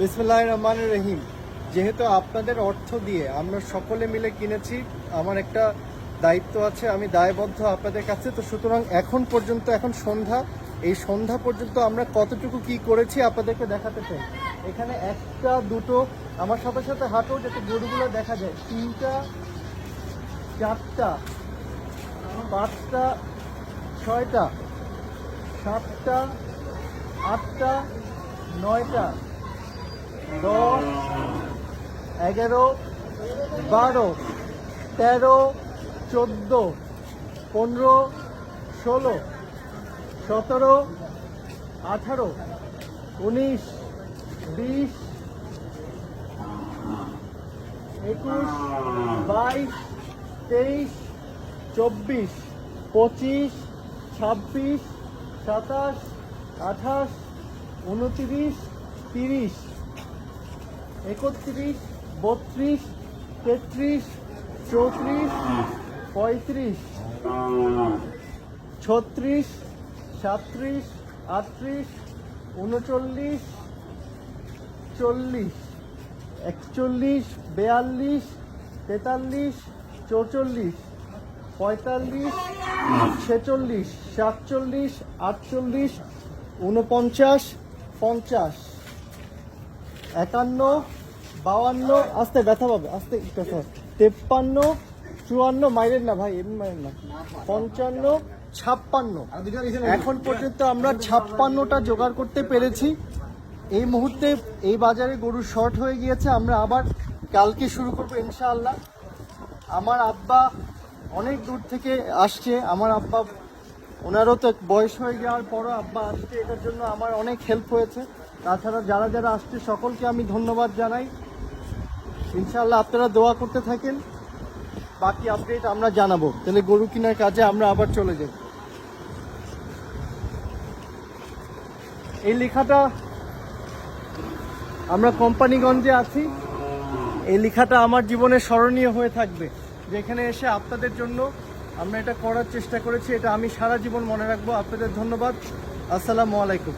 বিসমিল্লাহির রহমানির রহিম। যেহেতু আপনাদের অর্থ দিয়ে আমরা সকলে মিলে কিনেছি, আমার একটা দায়িত্ব আছে, আমি দায়বদ্ধ আপনাদের কাছে। তো সুতরাং এখন পর্যন্ত, এখন সন্ধ্যা, এই সন্ধ্যা পর্যন্ত আমরা কতটুকু কি করেছি আপনাদেরকে দেখাতে চাই। এখানে একটা দুটো, আমার সাথে সাথে হাঁটো যাতে গরুগুলো দেখা যায়। 3টা 4টা 5টা 6টা 7টা 8টা 9টা 10 11 12 13 14 15 16 17 18 19 20 21 22 23 24 25 26 27 28 29 30 31 32 33 34 35 36 37 38 39 40 41 42 43 44 45 46 47 48 49 50 51 52, আস্তে ব্যথা পাবে, আস্তে ব্যথা, 53 54, মাইলেন না ভাই, এমনি মাইলেন না, 55 56। এখন পর্যন্ত আমরা 56টা জোগাড় করতে পেরেছি। এই মুহূর্তে এই বাজারে গরু শর্ট হয়ে গিয়েছে, আমরা আবার কালকে শুরু করবো ইনশাআল্লাহ। আমার আব্বা অনেক দূর থেকে আসছে, আমার আব্বা, ওনারও তো বয়স হয়ে যাওয়ার পরও আব্বা আসছে, এটার জন্য আমার অনেক হেল্প হয়েছে। তাছাড়া যারা যারা আসছে সকলকে আমি ধন্যবাদ জানাই। ইনশাআল্লাহ আপনারা দোয়া করতে থাকেন, বাকি আপডেট আমরা জানাবো। তাহলে গরু কেনার কাজে আমরা আবার চলে যাই। এই লেখাটা, আমরা কোম্পানিগঞ্জে আছি, এই লেখাটা আমার জীবনে স্মরণীয় হয়ে থাকবে। যেখানে এসে আপনাদের জন্য আমরা এটা করার চেষ্টা করেছি, এটা আমি সারা জীবন মনে রাখবো। আপনাদের ধন্যবাদ। আসসালামু আলাইকুম।